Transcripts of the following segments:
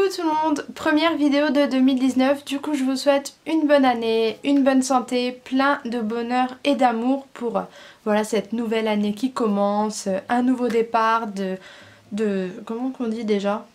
tout le monde, première vidéo de 2019, du coup je vous souhaite une bonne année, une bonne santé, plein de bonheur et d'amour pour voilà, cette nouvelle année qui commence, un nouveau départ, comment qu'on dit déjà,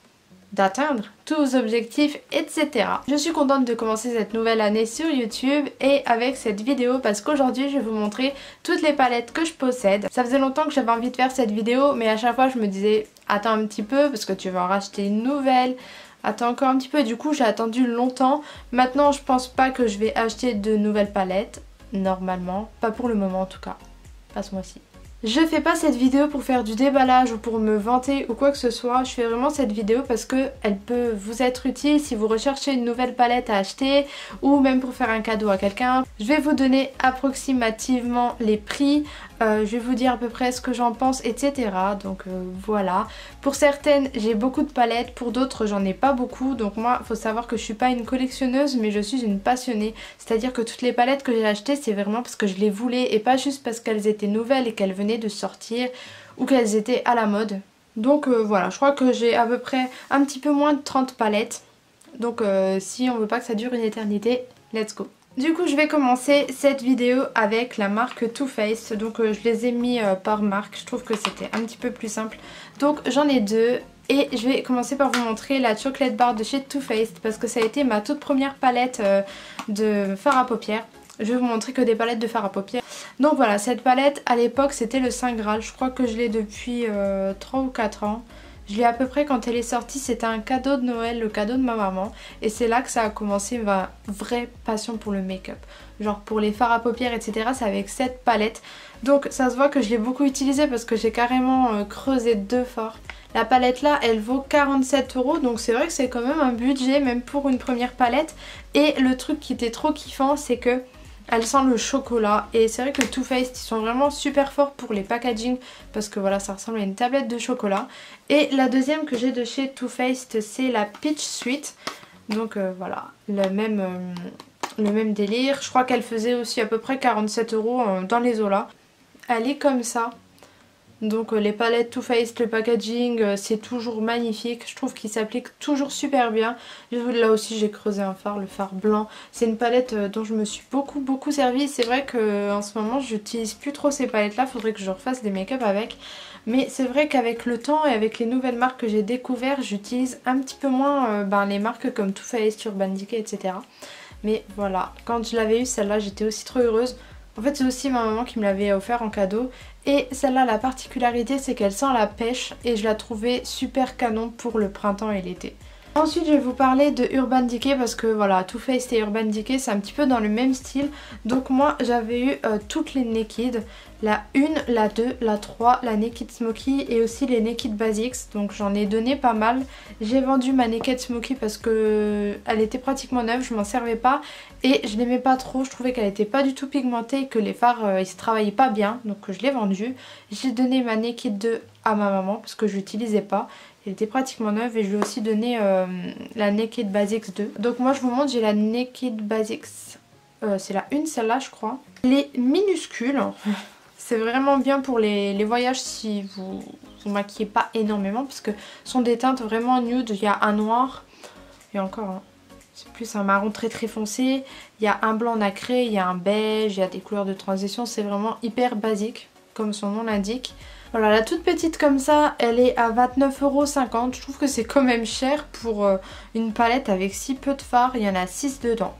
d'atteindre tous vos objectifs, etc. Je suis contente de commencer cette nouvelle année sur YouTube et avec cette vidéo parce qu'aujourd'hui je vais vous montrer toutes les palettes que je possède. Ça faisait longtemps que j'avais envie de faire cette vidéo mais à chaque fois je me disais attends un petit peu parce que tu vas en racheter une nouvelle, attends encore un petit peu et du coup j'ai attendu longtemps. Maintenant je pense pas que je vais acheter de nouvelles palettes, normalement, pas pour le moment en tout cas, pas ce mois-ci. Je fais pas cette vidéo pour faire du déballage ou pour me vanter ou quoi que ce soit, je fais vraiment cette vidéo parce que elle peut vous être utile si vous recherchez une nouvelle palette à acheter ou même pour faire un cadeau à quelqu'un. Je vais vous donner approximativement les prix, je vais vous dire à peu près ce que j'en pense, etc. Donc voilà. Pour certaines j'ai beaucoup de palettes, pour d'autres j'en ai pas beaucoup. Donc moi faut savoir que je suis pas une collectionneuse mais je suis une passionnée. C'est à dire que toutes les palettes que j'ai achetées c'est vraiment parce que je les voulais et pas juste parce qu'elles étaient nouvelles et qu'elles venaient de sortir ou qu'elles étaient à la mode. Donc voilà, je crois que j'ai à peu près un petit peu moins de 30 palettes. Donc si on veut pas que ça dure une éternité, let's go. Du coup je vais commencer cette vidéo avec la marque Too Faced. Donc je les ai mis par marque, je trouve que c'était un petit peu plus simple. Donc j'en ai deux et je vais commencer par vous montrer la chocolate bar de chez Too Faced parce que ça a été ma toute première palette de fard à paupières. Je vais vous montrer que des palettes de fard à paupières. Donc voilà, cette palette à l'époque c'était le Saint Graal. Je crois que je l'ai depuis 3 ou 4 ans. Je l'ai à peu près quand elle est sortie, c'était un cadeau de Noël, le cadeau de ma maman. Et c'est là que ça a commencé ma vraie passion pour le make-up. Genre pour les fards à paupières, etc. c'est avec cette palette. Donc ça se voit que je l'ai beaucoup utilisée parce que j'ai carrément creusé 2 fards. La palette là, elle vaut 47 €, donc c'est vrai que c'est quand même un budget, même pour une première palette. Et le truc qui était trop kiffant, c'est que elle sent le chocolat et c'est vrai que Too Faced ils sont vraiment super forts pour les packaging parce que voilà ça ressemble à une tablette de chocolat. Et la deuxième que j'ai de chez Too Faced c'est la Peach Sweet. Donc voilà, le même délire. Je crois qu'elle faisait aussi à peu près 47 € dans les Zola. Elle est comme ça. Donc les palettes Too Faced, le packaging, c'est toujours magnifique. Je trouve qu'il s'applique toujours super bien. Là aussi j'ai creusé un fard, le fard blanc. C'est une palette dont je me suis beaucoup servi. C'est vrai qu'en ce moment j'utilise plus trop ces palettes là. Faudrait que je refasse des make-up avec. Mais c'est vrai qu'avec le temps et avec les nouvelles marques que j'ai découvertes, j'utilise un petit peu moins les marques comme Too Faced, Urban Decay, etc. Mais voilà, quand je l'avais eu celle-là j'étais aussi trop heureuse. En fait c'est aussi ma maman qui me l'avait offert en cadeau. Et celle-là la particularité c'est qu'elle sent la pêche et je la trouvais super canon pour le printemps et l'été. Ensuite je vais vous parler de Urban Decay parce que voilà, Too Faced et Urban Decay c'est un petit peu dans le même style. Donc moi j'avais eu toutes les Naked, la 1, la 2, la 3, la Naked Smoky et aussi les Naked Basics. Donc j'en ai donné pas mal. J'ai vendu ma Naked Smoky parce que elle était pratiquement neuve, je m'en servais pas. Et je l'aimais pas trop, je trouvais qu'elle était pas du tout pigmentée et que les fards ils se travaillaient pas bien. Donc je l'ai vendue. J'ai donné ma Naked 2 à ma maman parce que je l'utilisais pas. Elle était pratiquement neuve et je lui ai aussi donné la Naked Basics 2. Donc moi je vous montre, j'ai la Naked Basics, c'est la 1 celle-là je crois. Elle est minuscule, c'est vraiment bien pour les voyages si vous maquillez pas énormément parce que ce sont des teintes vraiment nude. Il y a un noir et encore hein, c'est plus un marron très foncé. Il y a un blanc nacré, il y a un beige, il y a des couleurs de transition. C'est vraiment hyper basique comme son nom l'indique. Voilà, la toute petite comme ça, elle est à 29,50 €. Je trouve que c'est quand même cher pour une palette avec si peu de fard. Il y en a 6 dedans.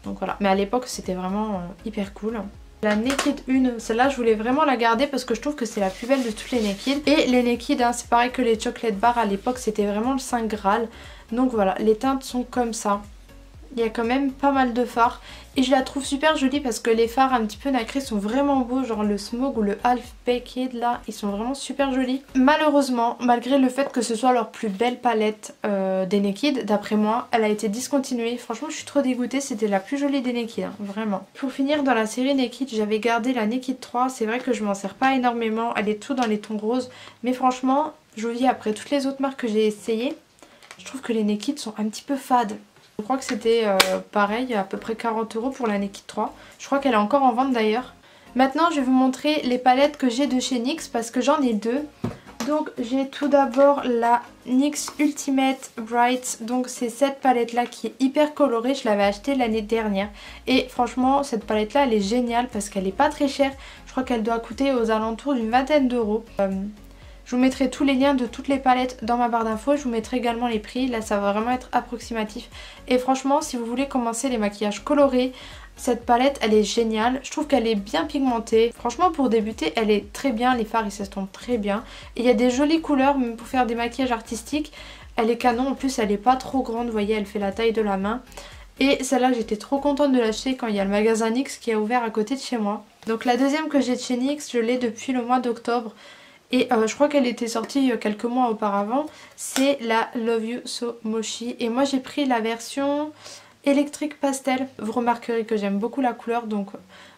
Donc voilà, mais à l'époque c'était vraiment hyper cool. La Naked 1, celle-là je voulais vraiment la garder parce que je trouve que c'est la plus belle de toutes les Naked. Et les Naked, hein, c'est pareil que les chocolate bar à l'époque, c'était vraiment le Saint Graal. Donc voilà, les teintes sont comme ça. Il y a quand même pas mal de fards et je la trouve super jolie parce que les fards un petit peu nacrés sont vraiment beaux, genre le Smog ou le Half Baked là, ils sont vraiment super jolis. Malheureusement, malgré le fait que ce soit leur plus belle palette des Naked, d'après moi, elle a été discontinuée. Franchement je suis trop dégoûtée, c'était la plus jolie des Naked, hein, vraiment. Pour finir dans la série Naked, j'avais gardé la Naked 3, c'est vrai que je m'en sers pas énormément, elle est tout dans les tons roses. Mais franchement, je vous dis après toutes les autres marques que j'ai essayées, je trouve que les Naked sont un petit peu fades. Je crois que c'était pareil, à peu près 40 € pour la Naked 3. Je crois qu'elle est encore en vente d'ailleurs. Maintenant je vais vous montrer les palettes que j'ai de chez NYX parce que j'en ai deux. Donc j'ai tout d'abord la NYX Ultimate Bright, donc c'est cette palette là qui est hyper colorée, je l'avais achetée l'année dernière et franchement cette palette là elle est géniale parce qu'elle est pas très chère, je crois qu'elle doit coûter aux alentours d'une vingtaine d'euros. Je vous mettrai tous les liens de toutes les palettes dans ma barre d'infos, je vous mettrai également les prix, là ça va vraiment être approximatif et franchement si vous voulez commencer les maquillages colorés, cette palette elle est géniale, je trouve qu'elle est bien pigmentée, franchement pour débuter elle est très bien, les fards ils s'estompent très bien et il y a des jolies couleurs même pour faire des maquillages artistiques, elle est canon, en plus elle est pas trop grande, vous voyez elle fait la taille de la main et celle-là j'étais trop contente de l'acheter quand il y a le magasin NYX qui a ouvert à côté de chez moi. Donc la deuxième que j'ai de chez NYX je l'ai depuis le mois d'octobre et je crois qu'elle était sortie quelques mois auparavant, c'est la Love You So Mochi et moi j'ai pris la version électrique pastel. Vous remarquerez que j'aime beaucoup la couleur donc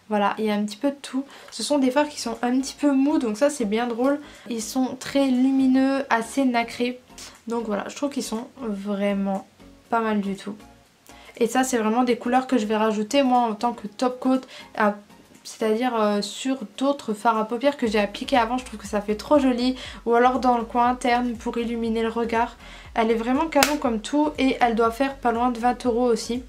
voilà, il y a un petit peu de tout. Ce sont des fards qui sont un petit peu mous donc ça c'est bien drôle. Ils sont très lumineux, assez nacrés. Donc voilà, je trouve qu'ils sont vraiment pas mal du tout. Et ça c'est vraiment des couleurs que je vais rajouter moi en tant que top coat, c'est-à-dire sur d'autres fards à paupières que j'ai appliqués avant. Je trouve que ça fait trop joli. Ou alors dans le coin interne pour illuminer le regard. Elle est vraiment canon comme tout et elle doit faire pas loin de 20 € aussi.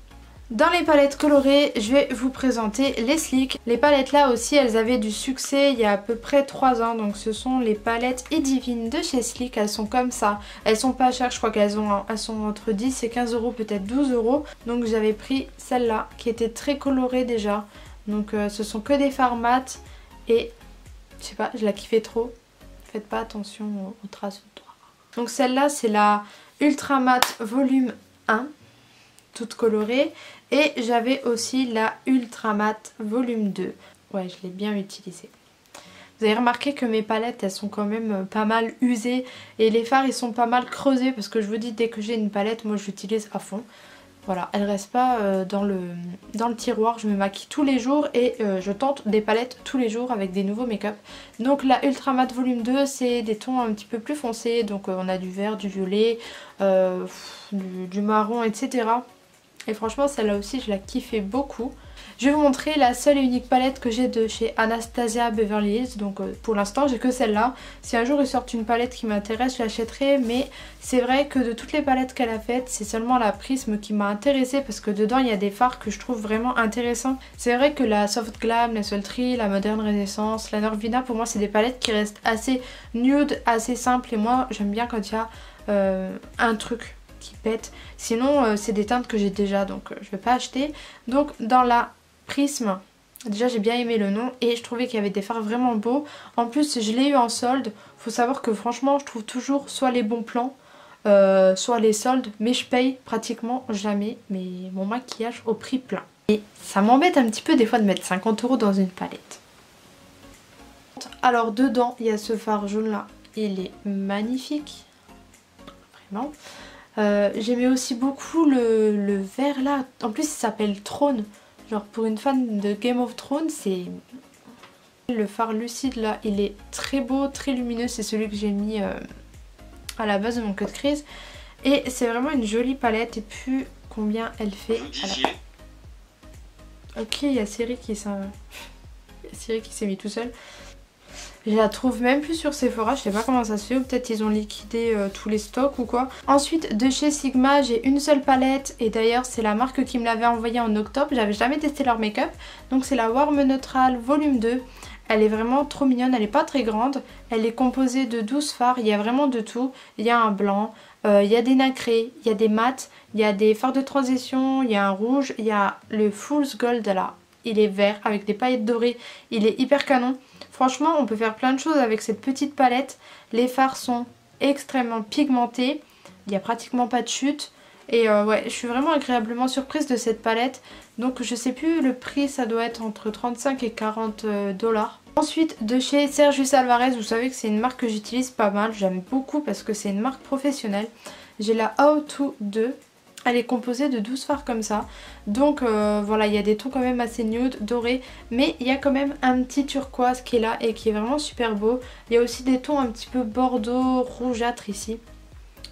Dans les palettes colorées, je vais vous présenter les Sleek. Les palettes là aussi, elles avaient du succès il y a à peu près 3 ans. Donc ce sont les palettes Edivine de chez Sleek. Elles sont comme ça. Elles sont pas chères, je crois qu'elles sont entre 10 et 15 €, peut-être 12 €. Donc j'avais pris celle-là qui était très colorée déjà. Donc ce sont que des fards mat et je sais pas, je la kiffais trop. Faites pas attention aux traces de doigts. Donc celle-là c'est la Ultra Matte Volume 1, toute colorée. Et j'avais aussi la Ultra Matte Volume 2. Ouais, je l'ai bien utilisée. Vous avez remarqué que mes palettes elles sont quand même pas mal usées. Et les fards ils sont pas mal creusés parce que je vous dis dès que j'ai une palette moi je l'utilise à fond. Voilà, elle reste pas dans le tiroir, je me maquille tous les jours et je tente des palettes tous les jours avec des nouveaux make-up. Donc la Ultra Matte Volume 2 c'est des tons un petit peu plus foncés, donc on a du vert, du violet, du marron, etc. Et franchement celle-là aussi je la kiffais beaucoup. Je vais vous montrer la seule et unique palette que j'ai de chez Anastasia Beverly Hills. Donc pour l'instant j'ai que celle-là. Si un jour ils sortent une palette qui m'intéresse je l'achèterai. Mais c'est vrai que de toutes les palettes qu'elle a faites c'est seulement la Prisme qui m'a intéressée. Parce que dedans il y a des fards que je trouve vraiment intéressants. C'est vrai que la Soft Glam, la Sultry, la Modern Renaissance, la Norvina pour moi c'est des palettes qui restent assez nude, assez simples. Et moi j'aime bien quand il y a un truc qui pète. Sinon c'est des teintes que j'ai déjà donc je vais pas acheter. Donc dans la Prisme, déjà j'ai bien aimé le nom et je trouvais qu'il y avait des fards vraiment beaux. En plus je l'ai eu en solde. Faut savoir que franchement je trouve toujours soit les bons plans soit les soldes, mais je paye pratiquement jamais mon maquillage au prix plein. Et ça m'embête un petit peu des fois de mettre 50 € dans une palette. Alors dedans il y a ce fard jaune là, il est magnifique, vraiment. J'aimais aussi beaucoup le vert là, en plus il s'appelle Throne. Genre pour une fan de Game of Thrones, c'est... Le fard lucide là, il est très beau, très lumineux. C'est celui que j'ai mis à la base de mon cut crease. Et c'est vraiment une jolie palette. Et puis combien elle fait Ok, il y a Siri qui s'est mis tout seul. Je la trouve même plus sur Sephora, je sais pas comment ça se fait, ou peut-être ils ont liquidé tous les stocks ou quoi. Ensuite de chez Sigma j'ai une seule palette et d'ailleurs c'est la marque qui me l'avait envoyée en octobre, j'avais jamais testé leur make-up. Donc c'est la Warm Neutral Volume 2, elle est vraiment trop mignonne, elle est pas très grande. Elle est composée de 12 fards, il y a vraiment de tout, il y a un blanc, il y a des nacrés, il y a des mats, il y a des fards de transition, il y a un rouge, il y a le Fool's Gold là, il est vert avec des paillettes dorées, il est hyper canon. Franchement on peut faire plein de choses avec cette petite palette. Les fards sont extrêmement pigmentés, il n'y a pratiquement pas de chute. Et ouais, je suis vraiment agréablement surprise de cette palette. Donc je sais plus le prix, ça doit être entre 35 et 40 $. Ensuite de chez Sergius Alvarez, vous savez que c'est une marque que j'utilise pas mal. J'aime beaucoup parce que c'est une marque professionnelle. J'ai la How To 2. Elle est composée de 12 fards comme ça. Donc voilà, il y a des tons quand même assez nude, dorés. Mais il y a quand même un petit turquoise qui est là et qui est vraiment super beau. Il y a aussi des tons un petit peu bordeaux, rougeâtre ici.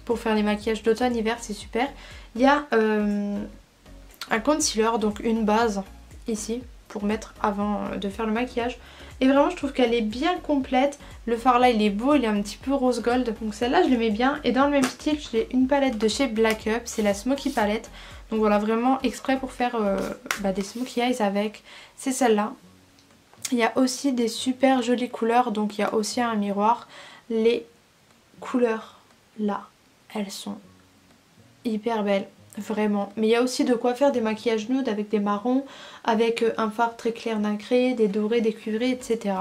Pour faire les maquillages d'automne-hiver, c'est super. Il y a un concealer, donc une base ici. pour mettre avant de faire le maquillage. Et vraiment je trouve qu'elle est bien complète. Le fard là il est beau, il est un petit peu rose gold. Donc celle-là je l'aimais bien. Et dans le même style j'ai une palette de chez Black Up, c'est la Smoky Palette. Donc voilà, vraiment exprès pour faire des smokey eyes avec. C'est celle-là. Il y a aussi des super jolies couleurs, donc il y a aussi un miroir. Les couleurs là, elles sont hyper belles. Vraiment, mais il y a aussi de quoi faire des maquillages nude avec des marrons, avec un fard très clair nacré, des dorés, des cuivrés, etc.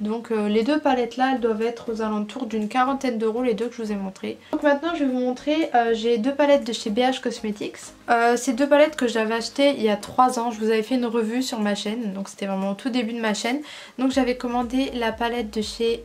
Donc les deux palettes là, elles doivent être aux alentours d'une quarantaine d'euros, les deux que je vous ai montrées. Donc maintenant je vais vous montrer, j'ai deux palettes de chez BH Cosmetics. Ces deux palettes que j'avais achetées il y a 3 ans, je vous avais fait une revue sur ma chaîne, donc c'était vraiment au tout début de ma chaîne. Donc j'avais commandé la palette de chez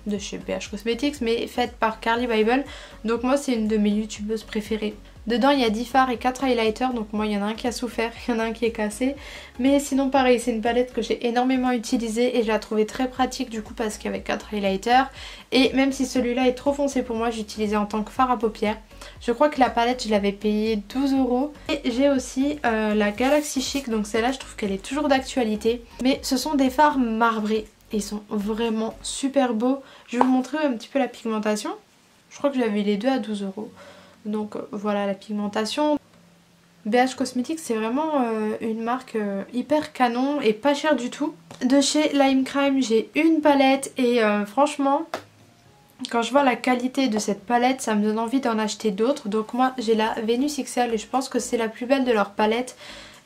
BH Cosmetics, mais faite par Carly Bible. Donc moi c'est une de mes youtubeuses préférées. Dedans il y a 10 fards et 4 highlighters, donc moi il y en a un qui a souffert, il y en a un qui est cassé. Mais sinon pareil, c'est une palette que j'ai énormément utilisée et je la trouvais très pratique du coup parce qu'il y avait 4 highlighters. Et même si celui-là est trop foncé pour moi, j'utilisais en tant que fard à paupières. Je crois que la palette je l'avais payée 12 euros. Et j'ai aussi la Galaxy Chic, donc celle-là je trouve qu'elle est toujours d'actualité. Mais ce sont des fards marbrés. Ils sont vraiment super beaux. Je vais vous montrer un petit peu la pigmentation. Je crois que j'avais les deux à 12 euros. Donc voilà la pigmentation. BH Cosmetics c'est vraiment une marque hyper canon et pas chère du tout. De chez Lime Crime j'ai une palette et franchement quand je vois la qualité de cette palette ça me donne envie d'en acheter d'autres. Donc moi j'ai la Venus XL et je pense que c'est la plus belle de leur palette.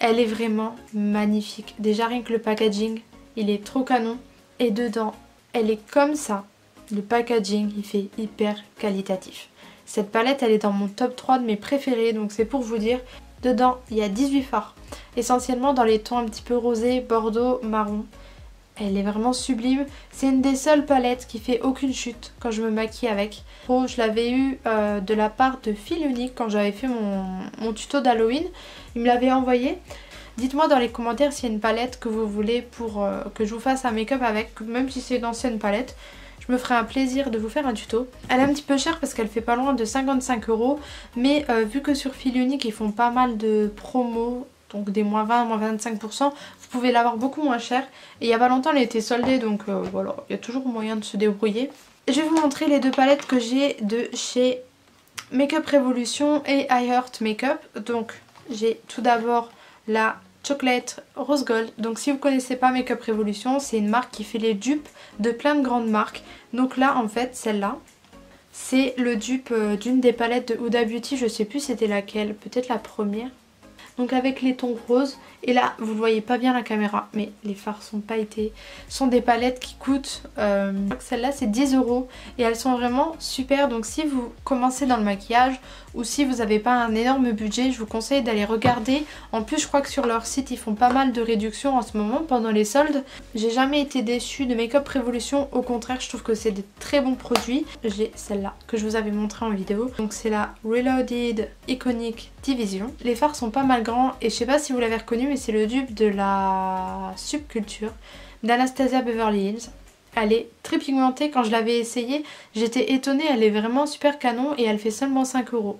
Elle est vraiment magnifique. Déjà rien que le packaging il est trop canon. Et dedans elle est comme ça. Le packaging il fait hyper qualitatif. Cette palette elle est dans mon top 3 de mes préférés, donc c'est pour vous dire. Dedans il y a 18 fards, essentiellement dans les tons un petit peu rosé, bordeaux, marron. Elle est vraiment sublime. C'est une des seules palettes qui fait aucune chute quand je me maquille avec. Je l'avais eu de la part de Fil Unique quand j'avais fait mon tuto d'Halloween. Il me l'avait envoyé. Dites-moi dans les commentaires s'il y a une palette que vous voulez pour que je vous fasse un make-up avec, même si c'est une ancienne palette. Je me ferai un plaisir de vous faire un tuto. Elle est un petit peu chère parce qu'elle fait pas loin de 55 euros. Mais vu que sur Fil Unique ils font pas mal de promos, donc des moins 20, moins 25%, vous pouvez l'avoir beaucoup moins cher. Et il y a pas longtemps elle était soldée, donc voilà, il y a toujours moyen de se débrouiller. Je vais vous montrer les deux palettes que j'ai de chez Makeup Revolution et I Heart Makeup. Donc j'ai tout d'abord la Chocolate Rose Gold. Donc si vous connaissez pas Makeup Revolution, c'est une marque qui fait les dupes de plein de grandes marques. Donc là en fait celle-là c'est le dupe d'une des palettes de Huda Beauty, je sais plus c'était laquelle, peut-être la première. Donc avec les tons roses. Et là vous ne voyez pas bien la caméra mais les fards sont pailletés. Ce sont des palettes qui coûtent celle-là c'est 10 euros. Et elles sont vraiment super. Donc si vous commencez dans le maquillage ou si vous n'avez pas un énorme budget, je vous conseille d'aller regarder. En plus je crois que sur leur site ils font pas mal de réductions en ce moment pendant les soldes. J'ai jamais été déçue de Makeup Revolution. Au contraire je trouve que c'est des très bons produits. J'ai celle-là que je vous avais montré en vidéo. Donc c'est la Reloaded Iconic Division. Les fards sont pas mal grands et je sais pas si vous l'avez reconnu mais c'est le dupe de la Subculture d'Anastasia Beverly Hills. Elle est très pigmentée, quand je l'avais essayée j'étais étonnée, elle est vraiment super canon et elle fait seulement 5 euros.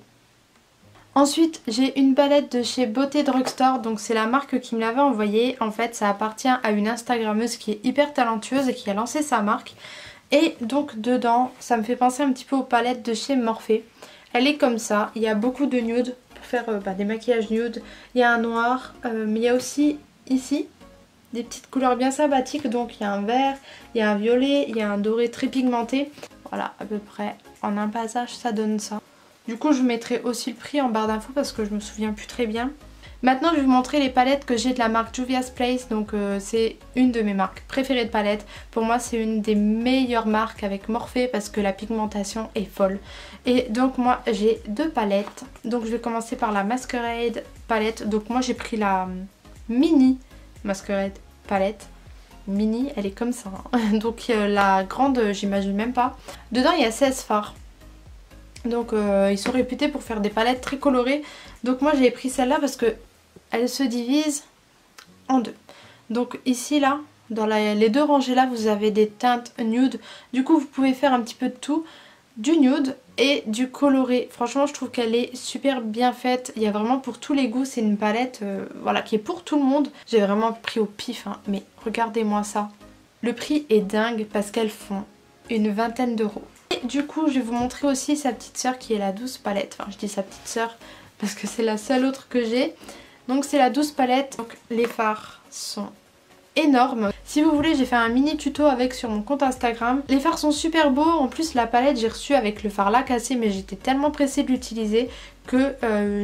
Ensuite j'ai une palette de chez Beauté Drugstore, donc c'est la marque qui me l'avait envoyée. En fait ça appartient à une instagrammeuse qui est hyper talentueuse et qui a lancé sa marque. Et donc dedans ça me fait penser un petit peu aux palettes de chez Morphe. Elle est comme ça, il y a beaucoup de nude pour faire des maquillages nude. Il y a un noir, mais il y a aussi ici des petites couleurs bien sympathiques. Donc il y a un vert, il y a un violet, il y a un doré très pigmenté. Voilà à peu près en un passage ça donne ça. Du coup je vous mettrai aussi le prix en barre d'infos parce que je me souviens plus très bien. Maintenant je vais vous montrer les palettes que j'ai de la marque Juvia's Place. Donc c'est une de mes marques préférées de palettes. Pour moi c'est une des meilleures marques avec Morphe parce que la pigmentation est folle. Et donc moi j'ai deux palettes. Donc je vais commencer par la Masquerade palette. Donc moi j'ai pris la mini Masquerade palette. Mini elle est comme ça hein. Donc la grande j'imagine même pas. Dedans il y a 16 fards. Donc ils sont réputés pour faire des palettes très colorées. Donc moi j'ai pris celle-là parce que elle se divise en deux. Donc ici là, dans les deux rangées là, vous avez des teintes nude. Du coup vous pouvez faire un petit peu de tout. du nude et du coloré. Franchement je trouve qu'elle est super bien faite, il y a vraiment pour tous les goûts, c'est une palette voilà, qui est pour tout le monde. J'ai vraiment pris au pif hein, mais regardez-moi ça. Le prix est dingue parce qu'elles font une vingtaine d'euros. Et du coup je vais vous montrer aussi sa petite sœur qui est la douce palette. Enfin je dis sa petite sœur parce que c'est la seule autre que j'ai. Donc c'est la douce palette. Donc les fards sont énormes. Si vous voulez j'ai fait un mini tuto avec sur mon compte Instagram. Les fards sont super beaux. En plus la palette j'ai reçu avec le fard là cassé mais j'étais tellement pressée de l'utiliser que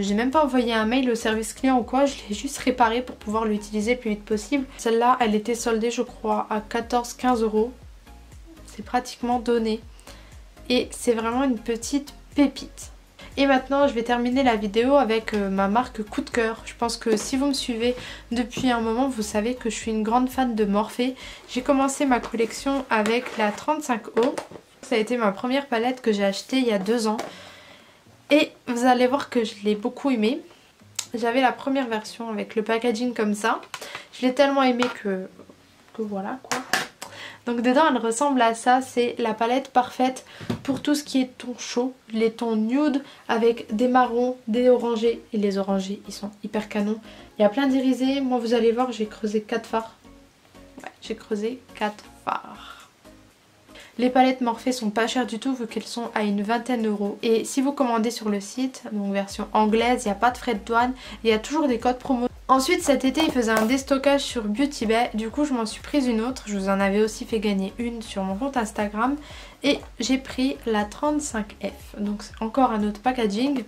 j'ai même pas envoyé un mail au service client ou quoi. Je l'ai juste réparé pour pouvoir l'utiliser le plus vite possible. Celle-là elle était soldée je crois à 14-15 euros. C'est pratiquement donné. Et c'est vraiment une petite pépite. Et maintenant je vais terminer la vidéo avec ma marque coup de cœur. Je pense que si vous me suivez depuis un moment vous savez que je suis une grande fan de Morphe. J'ai commencé ma collection avec la 35O. Ça a été ma première palette que j'ai achetée il y a 2 ans. Et vous allez voir que je l'ai beaucoup aimée. J'avais la première version avec le packaging comme ça. Je l'ai tellement aimée que voilà quoi. Donc dedans elle ressemble à ça, c'est la palette parfaite pour tout ce qui est ton chaud, les tons nude avec des marrons, des orangés. Et les orangés ils sont hyper canons. Il y a plein d'irisés, moi vous allez voir j'ai creusé 4 fards. Ouais j'ai creusé 4 fards. Les palettes Morphe sont pas chères du tout vu qu'elles sont à une vingtaine d'euros. Et si vous commandez sur le site, donc version anglaise, il n'y a pas de frais de douane, il y a toujours des codes promo. Ensuite cet été il faisait un déstockage sur Beauty Bay, du coup je m'en suis prise une autre, je vous en avais aussi fait gagner une sur mon compte Instagram. Et j'ai pris la 35F, donc c'est encore un autre packaging.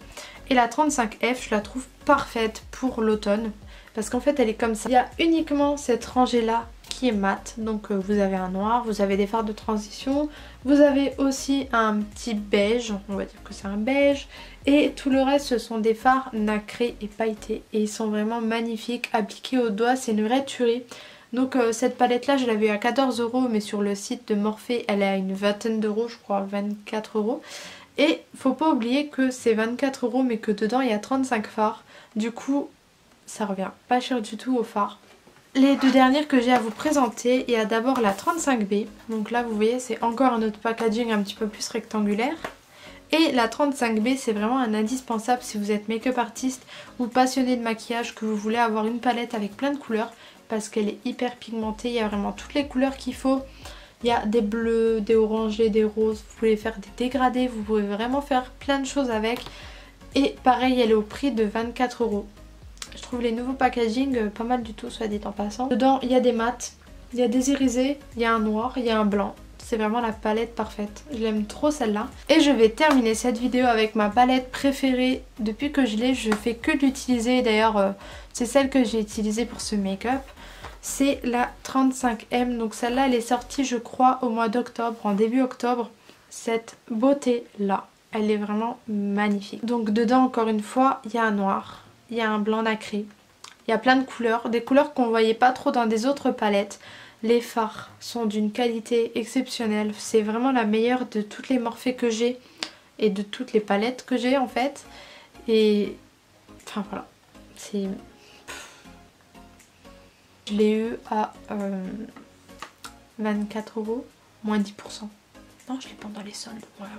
Et la 35F je la trouve parfaite pour l'automne, parce qu'en fait elle est comme ça. Il y a uniquement cette rangée là qui est mat, donc vous avez un noir, vous avez des fards de transition, vous avez aussi un petit beige, on va dire que c'est un beige, et tout le reste ce sont des fards nacrés et pailletés et ils sont vraiment magnifiques, appliqués au doigt, c'est une vraie tuerie. Donc cette palette là je l'avais à 14 euros mais sur le site de Morphe elle est à une vingtaine d'euros, je crois 24 euros. Et faut pas oublier que c'est 24 euros mais que dedans il y a 35 fards, du coup ça revient pas cher du tout aux fards. Les deux dernières que j'ai à vous présenter, il y a d'abord la 35B, donc là vous voyez c'est encore un autre packaging un petit peu plus rectangulaire. Et la 35B c'est vraiment un indispensable si vous êtes make-up artiste ou passionné de maquillage, que vous voulez avoir une palette avec plein de couleurs parce qu'elle est hyper pigmentée, il y a vraiment toutes les couleurs qu'il faut. Il y a des bleus, des orangés, des roses, vous pouvez faire des dégradés, vous pouvez vraiment faire plein de choses avec. Et pareil elle est au prix de 24 euros. Je trouve les nouveaux packaging pas mal du tout, soit dit en passant. Dedans il y a des mats, il y a des irisés, il y a un noir, il y a un blanc. C'est vraiment la palette parfaite. Je l'aime trop celle-là. Et je vais terminer cette vidéo avec ma palette préférée. Depuis que je l'ai, je fais que l'utiliser. D'ailleurs c'est celle que j'ai utilisée pour ce make-up. C'est la 35M. Donc celle-là elle est sortie je crois au mois d'octobre, en début octobre. Cette beauté-là, elle est vraiment magnifique. Donc dedans encore une fois il y a un noir. Il y a un blanc nacré, il y a plein de couleurs, des couleurs qu'on voyait pas trop dans des autres palettes. Les fards sont d'une qualité exceptionnelle, c'est vraiment la meilleure de toutes les Morphe que j'ai et de toutes les palettes que j'ai en fait. Et enfin voilà, c'est... Je l'ai eu à 24 euros, moins 10%. Non, je l'ai pendant les soldes, moins 20%.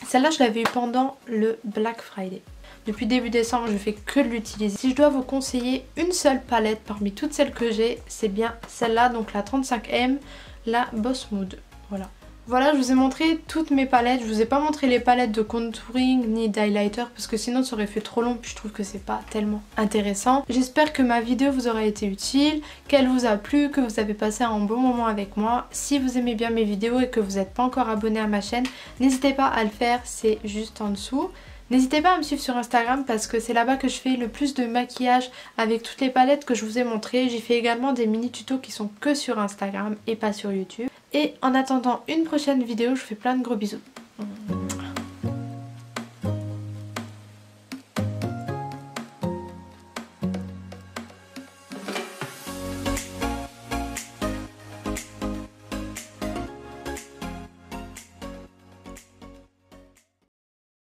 Celle-là je l'avais eu pendant le Black Friday. Depuis début décembre je fais que de l'utiliser. Si je dois vous conseiller une seule palette parmi toutes celles que j'ai, c'est bien celle-là, donc la 35M, la Boss Mood. Voilà. Voilà, je vous ai montré toutes mes palettes. Je vous ai pas montré les palettes de contouring ni d'highlighter parce que sinon ça aurait fait trop long puis je trouve que c'est pas tellement intéressant. J'espère que ma vidéo vous aura été utile, qu'elle vous a plu, que vous avez passé un bon moment avec moi. Si vous aimez bien mes vidéos et que vous n'êtes pas encore abonné à ma chaîne, n'hésitez pas à le faire, c'est juste en dessous. N'hésitez pas à me suivre sur Instagram parce que c'est là-bas que je fais le plus de maquillage avec toutes les palettes que je vous ai montrées. J'y fais également des mini tutos qui sont que sur Instagram et pas sur YouTube. Et en attendant une prochaine vidéo, je vous fais plein de gros bisous.